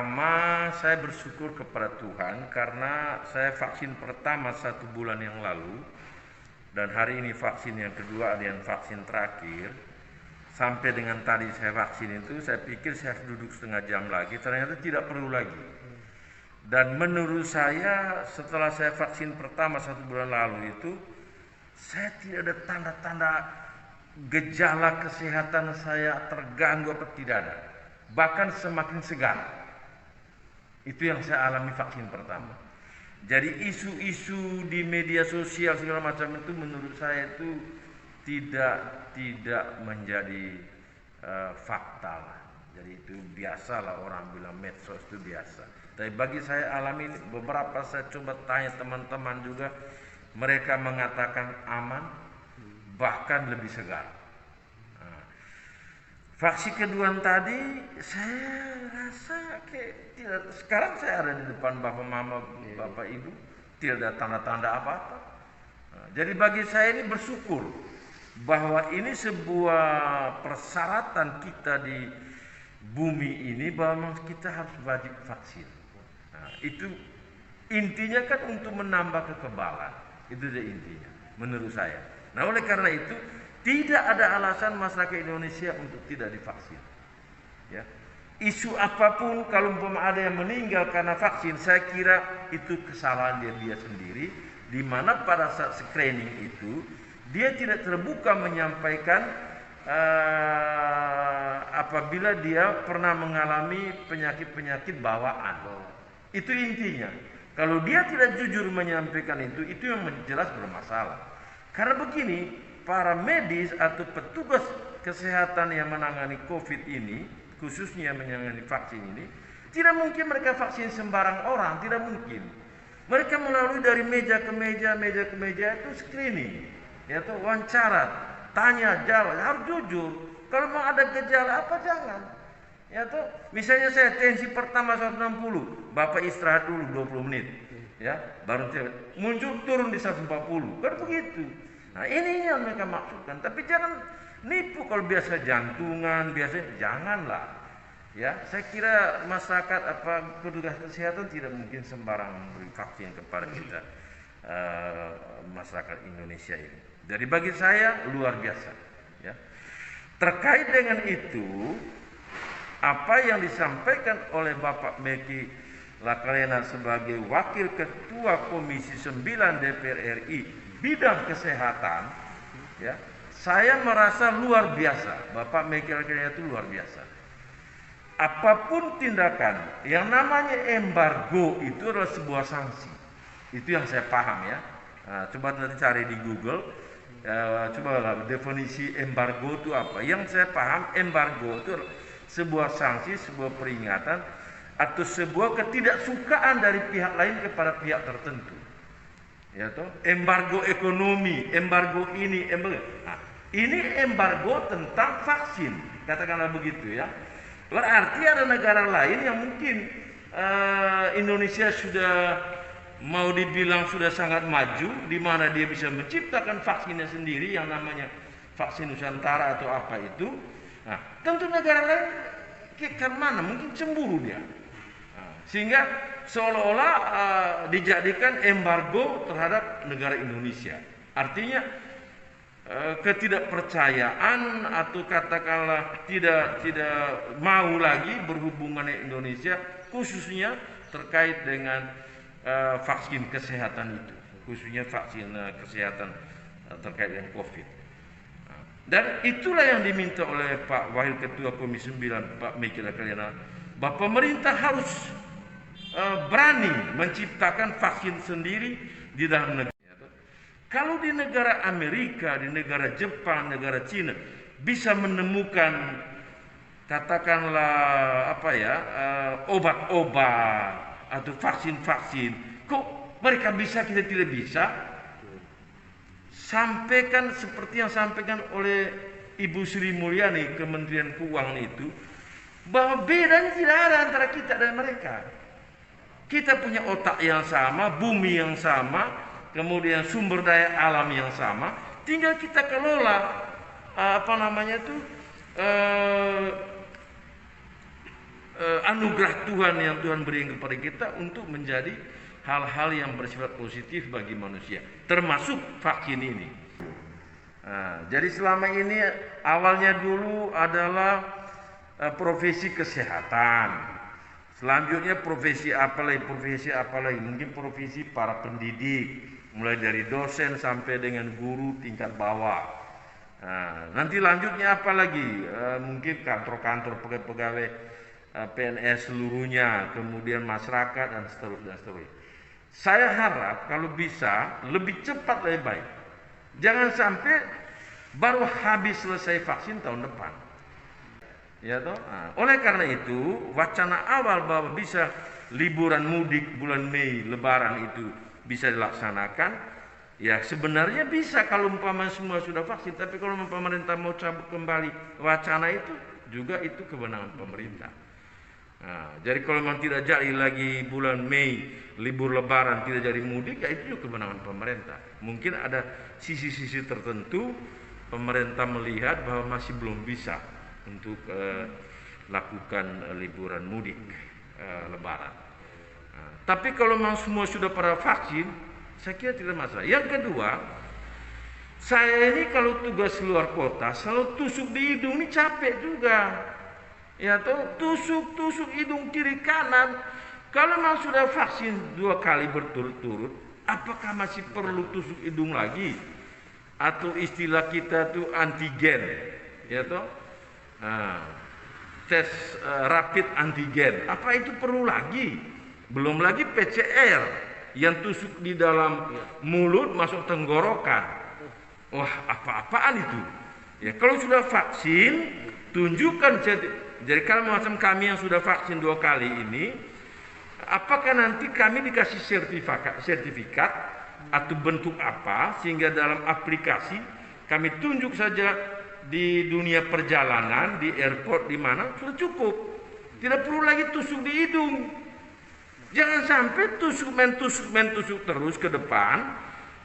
pertama saya bersyukur kepada Tuhan karena saya vaksin pertama 1 bulan yang lalu, dan hari ini vaksin yang kedua, ada yang vaksin terakhir. Sampai dengan tadi saya vaksin itu, saya pikir saya harus duduk setengah jam lagi, ternyata tidak perlu lagi. Dan menurut saya setelah saya vaksin pertama 1 bulan lalu itu, saya tidak ada tanda-tanda gejala kesehatan saya terganggu apa tidak ada. Bahkan semakin segar. Itu yang saya alami vaksin pertama. Jadi isu-isu di media sosial segala macam itu menurut saya itu tidak menjadi fakta lah. Jadi itu biasalah, orang bilang medsos itu biasa. Tapi bagi saya alami, beberapa saya coba tanya teman-teman juga, mereka mengatakan aman, bahkan lebih segar. Vaksin kedua tadi saya rasa kayak tidak. Sekarang saya ada di depan bapak mama, bapak ibu, tidak ada tanda-tanda apa-apa. Jadi bagi saya ini bersyukur bahwa ini sebuah persyaratan kita di bumi ini, bahwa kita harus wajib vaksin. Itu intinya kan untuk menambah kekebalan. Itu dia intinya menurut saya. Nah, oleh karena itu tidak ada alasan masyarakat Indonesia untuk tidak divaksin. Ya. Isu apapun, kalau ada yang meninggal karena vaksin, saya kira itu kesalahan dia sendiri, di mana pada saat screening itu dia tidak terbuka menyampaikan apabila dia pernah mengalami penyakit-penyakit bawaan. Itu intinya. Kalau dia tidak jujur menyampaikan itu yang jelas bermasalah. Karena begini, para medis atau petugas kesehatan yang menangani COVID ini, khususnya yang menangani vaksin ini, tidak mungkin mereka vaksin sembarang orang, tidak mungkin. Mereka melalui dari meja ke meja itu screening, yaitu wawancara, tanya, jawab, harus jujur. Kalau mau ada gejala apa jangan. Yaitu misalnya saya tensi pertama 160, Bapak istirahat dulu 20 menit, ya, baru muncul turun di 140, kan begitu. Nah, ini yang mereka maksudkan. Tapi jangan nipu, kalau biasa jantungan, biasa janganlah. Ya, saya kira masyarakat petugas kesehatan tidak mungkin sembarang memberi vaksin kepada kita, masyarakat Indonesia ini. Jadi bagi saya luar biasa. Ya. Terkait dengan itu, apa yang disampaikan oleh Bapak Meki Lakalena sebagai Wakil Ketua Komisi 9 DPR RI bidang kesehatan, ya, saya merasa luar biasa. Bapak Meki Lakalena itu luar biasa. Apapun tindakan, yang namanya embargo itu adalah sebuah sanksi. Itu yang saya paham, ya. Nah, coba nanti cari di Google, coba definisi embargo itu apa. Yang saya paham, embargo itu sebuah sanksi, sebuah peringatan, atau sebuah ketidaksukaan dari pihak lain kepada pihak tertentu. Ya toh, embargo ekonomi, embargo ini, embargo. Nah, ini embargo tentang vaksin, katakanlah begitu, ya. Berarti ada negara lain yang mungkin Indonesia sudah mau dibilang sudah sangat maju, di mana dia bisa menciptakan vaksinnya sendiri yang namanya vaksin Nusantara atau apa itu. Nah, tentu negara lain ke mana mungkin cemburu dia. Sehingga seolah-olah dijadikan embargo terhadap negara Indonesia. Artinya ketidakpercayaan atau katakanlah tidak mau lagi berhubungan dengan Indonesia, khususnya terkait dengan vaksin kesehatan itu, khususnya vaksin kesehatan terkait dengan COVID. Dan itulah yang diminta oleh Pak Wakil Ketua Komisi 9 Pak Meki Lakalena, bahwa pemerintah harus berani menciptakan vaksin sendiri di dalam negeri. Kalau di negara Amerika, di negara Jepang, negara Cina bisa menemukan katakanlah obat-obat atau vaksin-vaksin, kok mereka bisa, kita tidak bisa? Sampaikan seperti yang sampaikan oleh Ibu Sri Mulyani Kementerian Keuangan itu, bahwa bedanya tidak ada antara kita dan mereka. Kita punya otak yang sama, bumi yang sama, kemudian sumber daya alam yang sama, tinggal kita kelola anugerah Tuhan yang Tuhan berikan kepada kita untuk menjadi hal-hal yang bersifat positif bagi manusia, termasuk vaksin ini. Nah, jadi selama ini awalnya dulu adalah profesi kesehatan, selanjutnya profesi apa lagi, mungkin profesi para pendidik, mulai dari dosen sampai dengan guru tingkat bawah. Nah, nanti lanjutnya apa lagi, mungkin kantor-kantor pegawai PNS seluruhnya, kemudian masyarakat dan seterusnya. Saya harap kalau bisa lebih cepat lebih baik. Jangan sampai baru habis selesai vaksin tahun depan. Ya toh? Nah, oleh karena itu, wacana awal bahwa bisa liburan mudik bulan Mei, Lebaran itu bisa dilaksanakan, ya sebenarnya bisa kalau umpama semua sudah vaksin. Tapi kalau pemerintah mau cabut kembali wacana itu, juga itu kewenangan pemerintah. Nah, jadi kalau memang tidak jadi lagi bulan Mei libur Lebaran, tidak jadi mudik, ya itu juga kewenangan pemerintah. Mungkin ada sisi-sisi tertentu pemerintah melihat bahwa masih belum bisa untuk lakukan liburan mudik Lebaran. Nah, tapi kalau memang semua sudah pada vaksin, saya kira tidak masalah. Yang kedua, saya ini kalau tugas luar kota selalu tusuk di hidung, ini capek juga. Ya toh, tusuk hidung kiri kanan. Kalau memang sudah vaksin 2 kali berturut-turut, apakah masih perlu tusuk hidung lagi? Atau istilah kita tuh antigen, ya toh? Nah, tes rapid antigen, apa itu perlu lagi? Belum lagi PCR yang tusuk di dalam mulut masuk tenggorokan. Wah, apa-apaan itu? Ya, kalau sudah vaksin, tunjukkan. Jadi kalau macam kami yang sudah vaksin 2 kali ini, apakah nanti kami dikasih sertifikat atau bentuk apa, sehingga dalam aplikasi kami tunjuk saja di dunia perjalanan, di airport, di mana sudah cukup, tidak perlu lagi tusuk di hidung. Jangan sampai tusuk terus ke depan,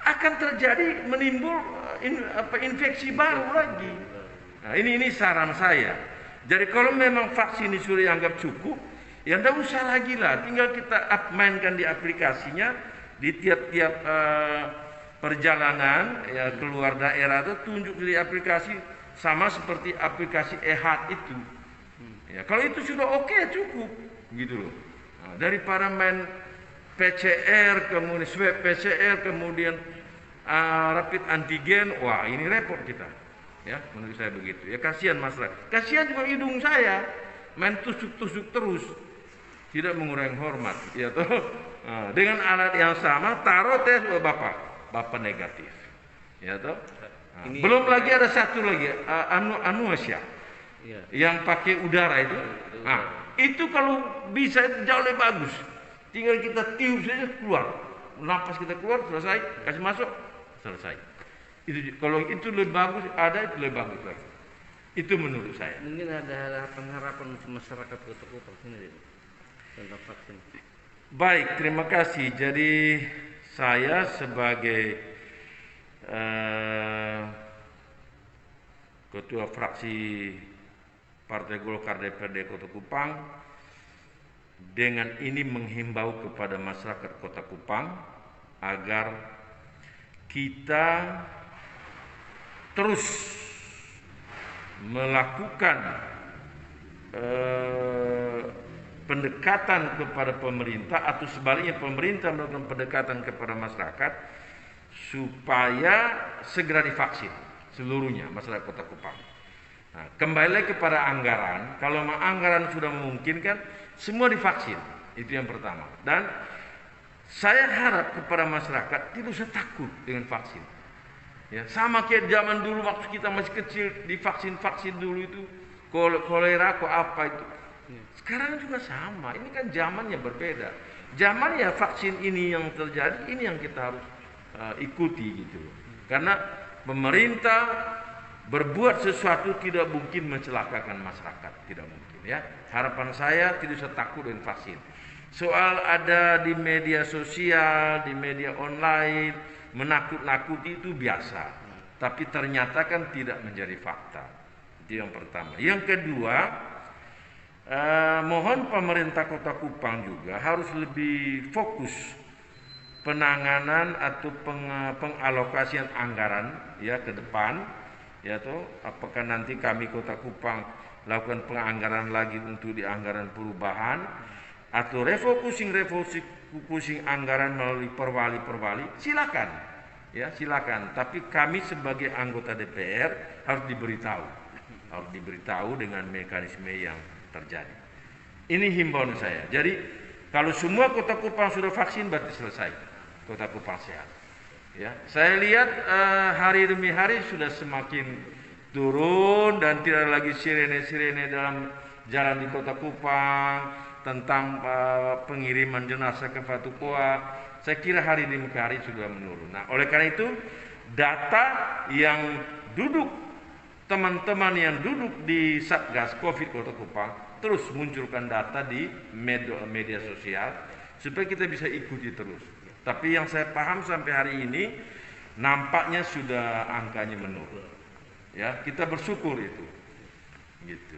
akan terjadi menimbul infeksi baru lagi. Nah, ini saran saya. Jadi kalau memang vaksin ini sudah dianggap cukup, ya tidak usah lagi lah, tinggal kita mainkan di aplikasinya di tiap-tiap perjalanan ya keluar daerah itu, tunjuk di aplikasi sama seperti aplikasi Ehat itu. Ya, kalau itu sudah oke, cukup gitu loh. Nah, daripada main PCR kemudian swab PCR kemudian rapid antigen, wah ini repot kita. Ya, menurut saya begitu. Ya kasihan masyarakat. Kasihan juga hidung saya, main tusuk-tusuk terus, tidak mengurangi hormat. Ya toh. Nah, dengan alat yang sama taruh tes bapak negatif. Ya toh. Nah, belum lagi ada satu lagi anuasia yang pakai udara itu. Nah, itu kalau bisa itu jauh lebih bagus. Tinggal kita tiup saja keluar, napas kita keluar, selesai, kasih masuk, selesai. Itu kalau itu lebih bagus, ada itu lebih bagus lagi. Itu menurut saya. Mungkin ada harapan untuk masyarakat Kota Kupang sini tentang vaksin. Baik, terima kasih. Jadi saya sebagai ketua fraksi Partai Golkar DPRD Kota Kupang, dengan ini menghimbau kepada masyarakat Kota Kupang agar kita terus melakukan pendekatan kepada pemerintah, atau sebaliknya pemerintah melakukan pendekatan kepada masyarakat supaya segera divaksin seluruhnya masyarakat Kota Kupang. Nah, kembali kepada anggaran, kalau anggaran sudah memungkinkan semua divaksin, itu yang pertama. Dan saya harap kepada masyarakat tidak usah takut dengan vaksin. Ya, sama kayak zaman dulu waktu kita masih kecil divaksin dulu itu kolera apa itu. Sekarang juga sama. Ini kan zamannya berbeda. Zamannya vaksin ini yang terjadi, ini yang kita harus ikuti gitu. Karena pemerintah berbuat sesuatu tidak mungkin mencelakakan masyarakat, tidak mungkin ya. Harapan saya tidak usah takut dengan vaksin. Soal ada di media sosial, di media online menakut-nakuti itu biasa, tapi ternyata kan tidak menjadi fakta. Itu yang pertama. Yang kedua, Mohon pemerintah Kota Kupang juga harus lebih fokus penanganan atau pengalokasian anggaran ya ke depan, ya toh, apakah nanti kami Kota Kupang lakukan penganggaran lagi untuk di anggaran perubahan atau refocusing anggaran melalui perwali, silakan ya, silakan, tapi kami sebagai anggota DPR harus diberitahu dengan mekanisme yang terjadi. Ini himbauan saya. Jadi kalau semua Kota Kupang sudah vaksin berarti selesai, Kota Kupang sehat. Ya, saya lihat hari demi hari sudah semakin turun dan tidak lagi sirene-sirene dalam jalan di Kota Kupang tentang pengiriman jenazah ke Fatukoa. Saya kira hari demi hari sudah menurun. Nah, oleh karena itu data yang teman-teman yang duduk di Satgas Covid Kota Kupang terus munculkan data di media sosial supaya kita bisa ikuti terus. Tapi yang saya paham sampai hari ini nampaknya sudah angkanya menurun. Ya, kita bersyukur itu. Gitu.